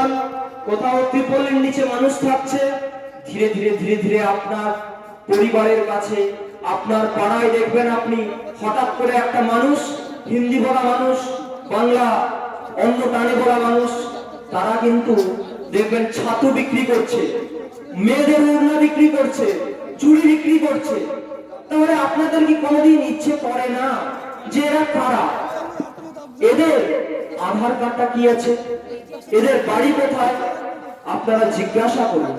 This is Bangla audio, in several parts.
যান, কোথাও ত্রিপলের নিচে মানুষ থাকছে, ধীরে ধীরে ধীরে ধীরে আপনার পরিবারের কাছে, আপনার পাড়ায় দেখবেন আপনি হঠাৎ করে একটা মানুষ, হিন্দি বলা মানুষ, বাংলা অন্য টানে বলা মানুষ, তারা কিন্তু দেখবেন ছাতু বিক্রি করছে, মেয়েদের ওড়না বিক্রি করছে, চুড়ি বিক্রি করছে। তাহলে আপনাদের কি কোনোদিন ইচ্ছে করে না যে এরা কারা, এদের আধার কার্ডটা কি আছে, এদের বাড়ি কোথায়? আপনারা জিজ্ঞাসা করুন।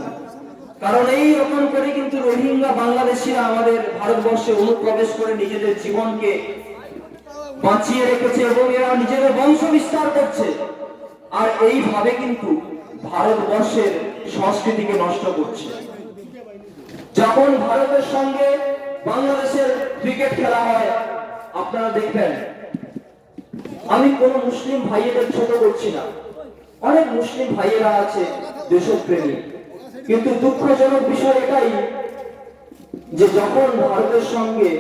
কারণ এই রকম করে কিন্তু রোহিঙ্গা বাংলাদেশিরা আমাদের ভারতবর্ষে অনুপ্রবেশ করে নিজেদের জীবনকে বাঁচিয়ে রেখেছে এবং এরা নিজেদের বংশ বিস্তার করছে। আর এইভাবে কিন্তু ভারতবর্ষের সংস্কৃতিকে নষ্ট করছে। যখন ভারতের সঙ্গে বাংলাদেশের ক্রিকেট খেলা হয়, আপনারা দেখবেন, আমি কোন মুসলিম ভাইয়েদের ছোট করছি না, অনেক মুসলিম ভাইয়েরা আছে দেশপ্রেমী, কিন্তু দুঃখজনক বিষয় এটাই যে যখন ভারতের সঙ্গে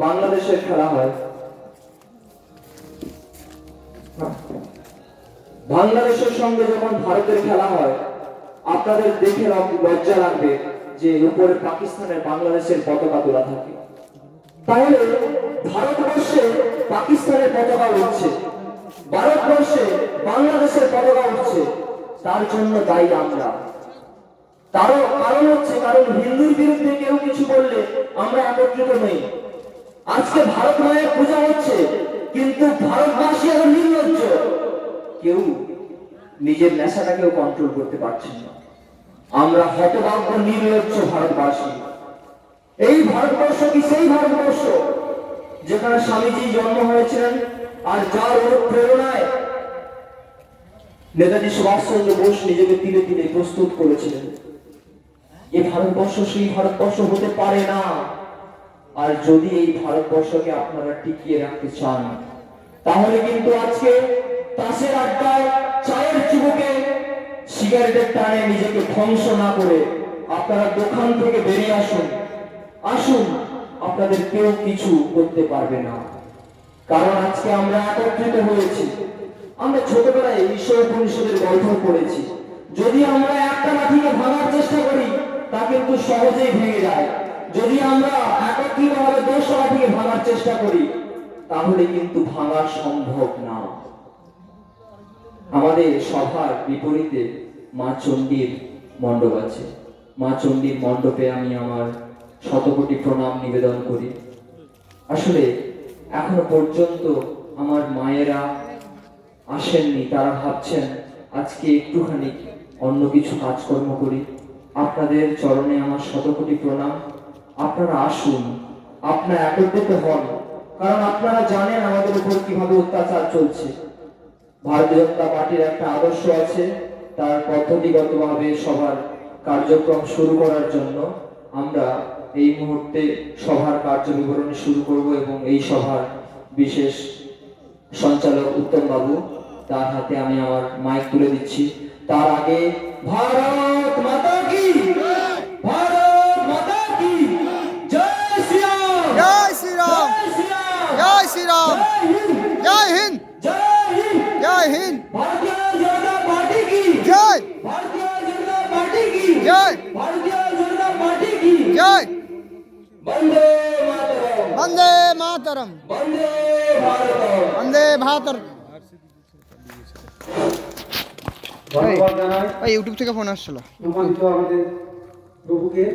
বাংলাদেশের খেলা হয়, বাংলাদেশের সঙ্গে যখন ভারতের খেলা হয়, আপনাদের দেখে লজ্জা লাগবে যে উপরে পাকিস্তানের বাংলাদেশের পতাকা তোলা থাকে। তাহলে ভারতবর্ষে পাকিস্তানের পতাকা উঠছে, ভারতবর্ষে বাংলাদেশের পতাকা উঠছে, তার জন্য দায়ী আমরা। তারও কারণ হচ্ছে, কারণ হিন্দুর বিরুদ্ধে কেউ কিছু বললে আমরা একত্রিত নই। আজকে ভারত মায়ের পূজা হচ্ছে, কিন্তু ভারতবাসী এখন নির্লজ্জ, কেউ নিজের নেশাটাকেও কন্ট্রোল করতে পারছেন না। আমরা হতভাগ্য নির্লজ্জ ভারতবাসী। এই ভারতবর্ষ কি সেই ভারতবর্ষ যেখানে স্বামীজি জন্ম হয়েছিলেন আর যার প্রেরণায় নেতাজি সুভাষচন্দ্র বোস নিজেকে তিলে তিলে প্রস্তুত করেছিলেন? এই ভারতবর্ষ সেই ভারতবর্ষ হতে পারে না। আর যদি এই ভারতবর্ষকে আপনারা টিকিয়ে রাখতে চান, তাহলে কিন্তু আজকে তাসের আড্ডায়, চায়ের চুবুকে, সিগারেটের টানে নিজেকে ধ্বংস না করে আপনারা দোকান থেকে বেরিয়ে আসুন। আসুন, আপনাদের কেউ কিছু করতে পারবে না। কারণ আজকে আমরা একত্রিত হয়েছি। আমরা ছোটবেলায় ঈশ্বর উপনিষদের গল্প পড়েছি, যদি আমরা একটা লাঠিকে ভাঙার চেষ্টা করি তা কিন্তু সহজেই ভেঙে যায়। যদি আমরা একত্রিতভাবে 10 লাঠিকে ভাঙার চেষ্টা করি তাহলে কিন্তু ভাঙা সম্ভব না। আমাদের সভার বিপরীতে মা চণ্ডীর মণ্ডপ আছে। মা চণ্ডীর মণ্ডপে আমি আমার শতকোটি প্রণাম নিবেদন করি। আসলে এখনো পর্যন্ত আমার মায়েরা আসেননি, তারা ভাবছেন আজকে একটুখানি অন্য কিছু কাজকর্ম করি। আপনাদের চরণে আমার শতকোটি প্রণাম। আপনারা আসুন, আপনারা একত্রিত হন, কারণ আপনারা জানেন আমাদের উপর কিভাবে অত্যাচার চলছে। ভারতীয় জনতা পার্টির একটা আদর্শ আছে, তার পদ্ধতিগতভাবে সবার কার্যক্রম শুরু করার জন্য আমরা এই মুহূর্তে সভার কার্য বিবরণী শুরু করব এবং এই সভার বিশেষ সঞ্চালক উত্তম বাবু, তার হাতে আমি আমার মাইক তুলে দিচ্ছি। তার আগে ভারত মাতা কি, ভারত মাতা কি, জয় শ্রী রাম, জয় শ্রী রাম, জয় শ্রী রাম, জয় হিন্দ, জয় হিন্দ, জয় হিন্দ, ভারতীয় জনতা পার্টি কি জয়, ভারতীয় জনতা পার্টি কি জয়, ভারতীয় জনতা পার্টি কি জয়, বন্দে মাতরম, বন্দে মাতরম, বন্দে ভারতম। বন্দে ভাতরম। ধন্যবাদ জানাই ইউটিউব থেকে ফোন আসছিল সম্মানিত আমাদের প্রভুকে।